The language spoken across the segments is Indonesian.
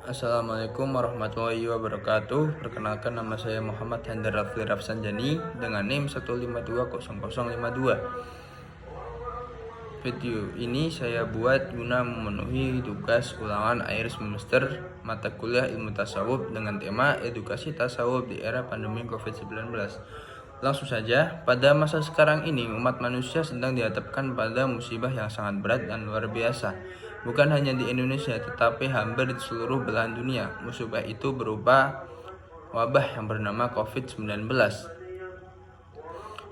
Assalamualaikum warahmatullahi wabarakatuh. Perkenalkan, nama saya Muhammad Handar Rafli Rafsanjani dengan NIM 1520052. Video ini saya buat guna memenuhi tugas ulangan akhir semester mata kuliah ilmu tasawuf dengan tema edukasi tasawuf di era pandemi COVID-19. Langsung saja, pada masa sekarang ini umat manusia sedang dihadapkan pada musibah yang sangat berat dan luar biasa. Bukan hanya di Indonesia, tetapi hampir di seluruh belahan dunia. Musibah itu berupa wabah yang bernama COVID-19.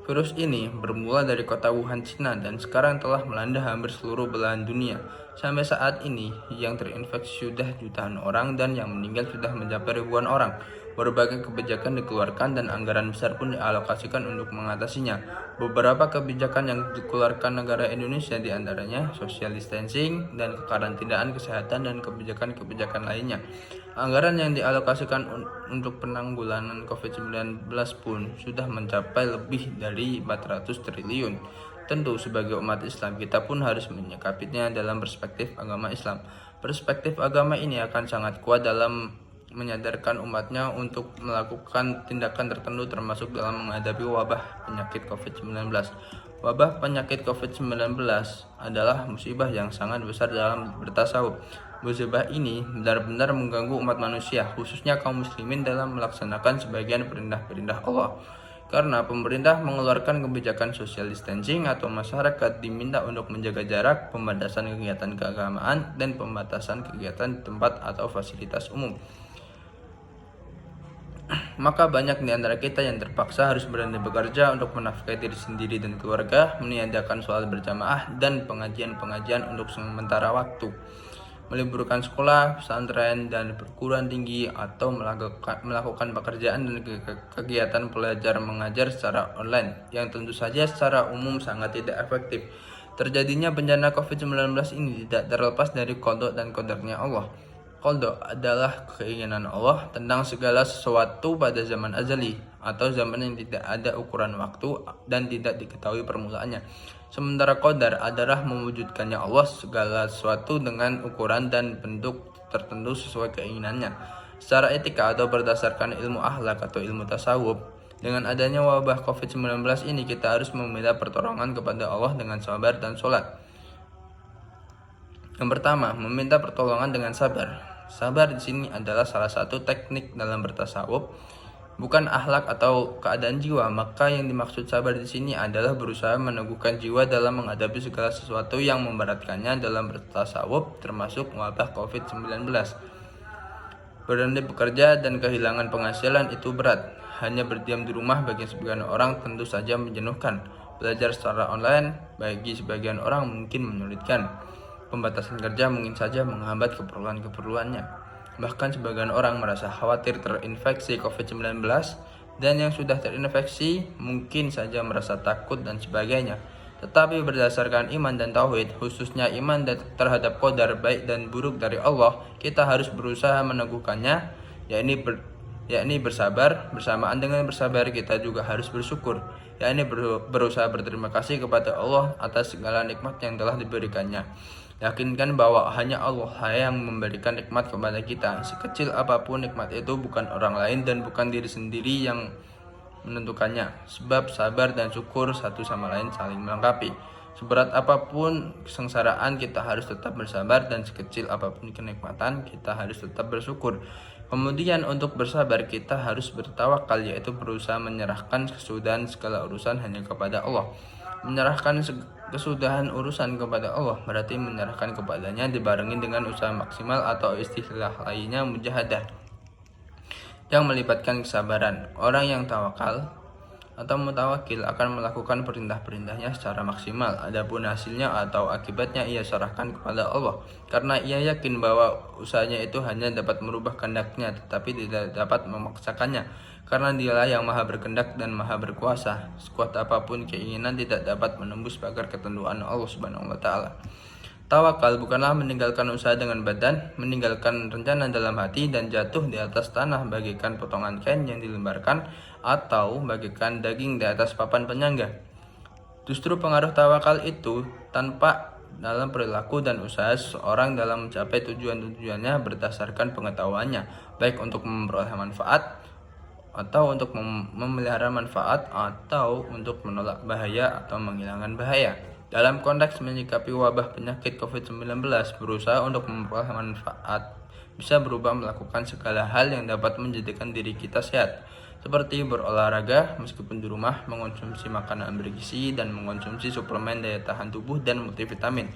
Virus ini bermula dari kota Wuhan, Cina, dan sekarang telah melanda hampir seluruh belahan dunia. Sampai saat ini, yang terinfeksi sudah jutaan orang dan yang meninggal sudah mencapai ribuan orang. Berbagai kebijakan dikeluarkan dan anggaran besar pun dialokasikan untuk mengatasinya. Beberapa kebijakan yang dikeluarkan negara Indonesia diantaranya social distancing dan kekarantinaan kesehatan dan kebijakan-kebijakan lainnya. Anggaran yang dialokasikan untuk penanggulangan COVID-19 pun sudah mencapai lebih dari 400 triliun. Tentu sebagai umat Islam kita pun harus menyikapinya dalam perspektif agama Islam. Perspektif agama ini akan sangat kuat dalam menyadarkan umatnya untuk melakukan tindakan tertentu termasuk dalam menghadapi wabah penyakit COVID-19. Wabah penyakit COVID-19 adalah musibah yang sangat besar dalam bertasawuf. Musibah ini benar-benar mengganggu umat manusia, khususnya kaum muslimin dalam melaksanakan sebagian perintah-perintah Allah. Karena pemerintah mengeluarkan kebijakan social distancing atau masyarakat diminta untuk menjaga jarak, pembatasan kegiatan keagamaan, dan pembatasan kegiatan di tempat atau fasilitas umum. Maka banyak di antara kita yang terpaksa harus berhenti bekerja untuk menafkahi diri sendiri dan keluarga, meniadakan sholat berjamaah dan pengajian-pengajian untuk sementara waktu, meliburkan sekolah, pesantren, dan perguruan tinggi, atau melakukan pekerjaan dan kegiatan belajar mengajar secara online, yang tentu saja secara umum sangat tidak efektif. Terjadinya bencana COVID-19 ini tidak terlepas dari qada dan qadarnya Allah. Qada adalah keinginan Allah tentang segala sesuatu pada zaman azali atau zaman yang tidak ada ukuran waktu dan tidak diketahui permulaannya. Sementara qadar adalah mewujudkannya Allah segala sesuatu dengan ukuran dan bentuk tertentu sesuai keinginannya. Secara etika atau berdasarkan ilmu akhlak atau ilmu tasawuf, dengan adanya wabah COVID-19 ini kita harus meminta pertolongan kepada Allah dengan sabar dan sholat. Yang pertama, meminta pertolongan dengan sabar. Sabar di sini adalah salah satu teknik dalam bertasawuf, bukan akhlak atau keadaan jiwa. Maka yang dimaksud sabar di sini adalah berusaha meneguhkan jiwa dalam menghadapi segala sesuatu yang memberatkannya dalam bertasawuf, termasuk wabah COVID-19. Berhenti bekerja dan kehilangan penghasilan itu berat. Hanya berdiam di rumah bagi sebagian orang tentu saja menjenuhkan. Belajar secara online bagi sebagian orang mungkin menyulitkan. Pembatasan kerja mungkin saja menghambat keperluan-keperluannya. Bahkan sebagian orang merasa khawatir terinfeksi COVID-19 dan yang sudah terinfeksi mungkin saja merasa takut dan sebagainya. Tetapi berdasarkan iman dan tauhid, khususnya iman terhadap qadar baik dan buruk dari Allah, kita harus berusaha meneguhkannya, yakni bersabar. Bersamaan dengan bersabar kita juga harus bersyukur, yakni berusaha berterima kasih kepada Allah atas segala nikmat yang telah diberikannya. Yakinkan bahwa hanya Allah yang memberikan nikmat kepada kita. Sekecil apapun nikmat itu, bukan orang lain dan bukan diri sendiri yang menentukannya. Sebab sabar dan syukur satu sama lain saling melengkapi. Seberat apapun kesengsaraan, kita harus tetap bersabar, dan sekecil apapun kenikmatan, kita harus tetap bersyukur. Kemudian untuk bersabar kita harus bertawakal, yaitu berusaha menyerahkan kesudahan segala urusan hanya kepada Allah. Menyerahkan kesudahan urusan kepada Allah berarti menyerahkan kepadanya dibarengi dengan usaha maksimal atau istilah lainnya mujahadah, yang melibatkan kesabaran. Orang yang tawakal atau mutawakil akan melakukan perintah-perintahnya secara maksimal. Adapun hasilnya atau akibatnya ia serahkan kepada Allah, karena ia yakin bahwa usahanya itu hanya dapat merubah kehendaknya tetapi tidak dapat memaksakannya, karena dialah yang maha berkehendak dan maha berkuasa. Sekuat apapun keinginan tidak dapat menembus pagar ketentuan Allah Subhanahu wa taala. Tawakal bukanlah meninggalkan usaha dengan badan, meninggalkan rencana dalam hati, dan jatuh di atas tanah bagaikan potongan kain yang dilemparkan, atau bagaikan daging di atas papan penyangga. Justru pengaruh tawakal itu tanpa dalam perilaku dan usaha seseorang dalam mencapai tujuan-tujuannya berdasarkan pengetahuannya, baik untuk memperoleh manfaat atau untuk memelihara manfaat atau untuk menolak bahaya atau menghilangkan bahaya. Dalam konteks menyikapi wabah penyakit COVID-19, berusaha untuk memperoleh manfaat bisa berubah melakukan segala hal yang dapat menjadikan diri kita sehat, seperti berolahraga meskipun di rumah, mengonsumsi makanan bergizi, dan mengonsumsi suplemen daya tahan tubuh dan multivitamin.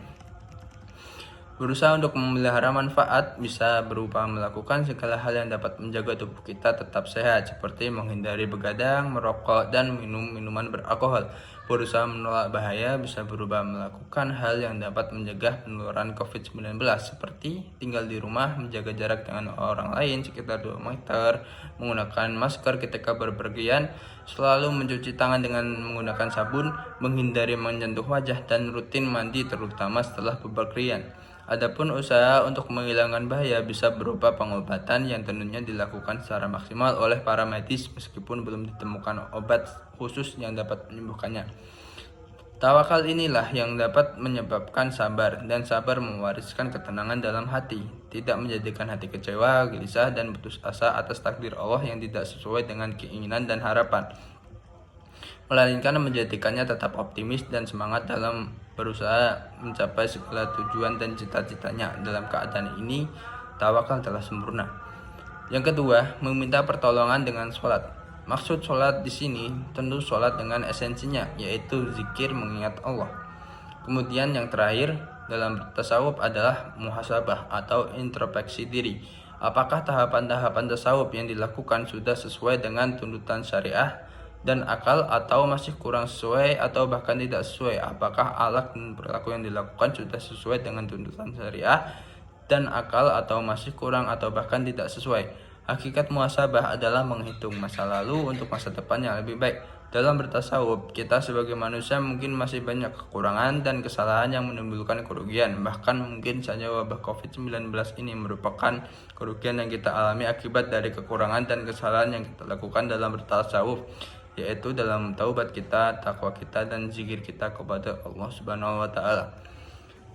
Berusaha untuk memelihara manfaat bisa berupa melakukan segala hal yang dapat menjaga tubuh kita tetap sehat, seperti menghindari begadang, merokok, dan minum minuman beralkohol. Berusaha menolak bahaya bisa berubah melakukan hal yang dapat mencegah penularan COVID-19, seperti tinggal di rumah, menjaga jarak dengan orang lain sekitar 2 meter, menggunakan masker ketika berpergian, selalu mencuci tangan dengan menggunakan sabun, menghindari menyentuh wajah, dan rutin mandi terutama setelah bepergian. Adapun usaha untuk menghilangkan bahaya bisa berupa pengobatan yang tentunya dilakukan secara maksimal oleh para medis meskipun belum ditemukan obat khusus yang dapat menyembuhkannya. Tawakal inilah yang dapat menyebabkan sabar, dan sabar mewariskan ketenangan dalam hati, tidak menjadikan hati kecewa, gelisah, dan putus asa atas takdir Allah yang tidak sesuai dengan keinginan dan harapan, melainkan menjadikannya tetap optimis dan semangat dalam berusaha mencapai segala tujuan dan cita-citanya. Dalam keadaan ini, tawakal telah sempurna. Yang kedua, meminta pertolongan dengan sholat. Maksud sholat di sini tentu sholat dengan esensinya, yaitu zikir mengingat Allah. Kemudian yang terakhir dalam tasawuf adalah muhasabah atau introspeksi diri. Apakah tahapan-tahapan tasawuf yang dilakukan sudah sesuai dengan tuntutan syariah dan akal, atau masih kurang sesuai atau bahkan tidak sesuai? Apakah akhlak dan perilaku yang dilakukan sudah sesuai dengan tuntutan syariah dan akal, atau masih kurang atau bahkan tidak sesuai? Hakikat muhasabah adalah menghitung masa lalu untuk masa depan yang lebih baik. Dalam bertasawuf, kita sebagai manusia mungkin masih banyak kekurangan dan kesalahan yang menimbulkan kerugian. Bahkan mungkin saja wabah COVID-19 ini merupakan kerugian yang kita alami akibat dari kekurangan dan kesalahan yang kita lakukan dalam bertasawuf, yaitu dalam taubat kita, takwa kita, dan zikir kita kepada Allah Subhanahu wa taala.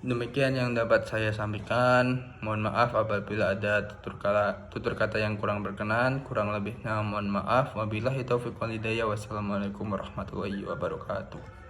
Demikian yang dapat saya sampaikan. Mohon maaf apabila ada tutur kata yang kurang berkenan. Kurang lebihnya mohon maaf. Wabillahi taufiq wal hidayah. Wassalamualaikum warahmatullahi wabarakatuh.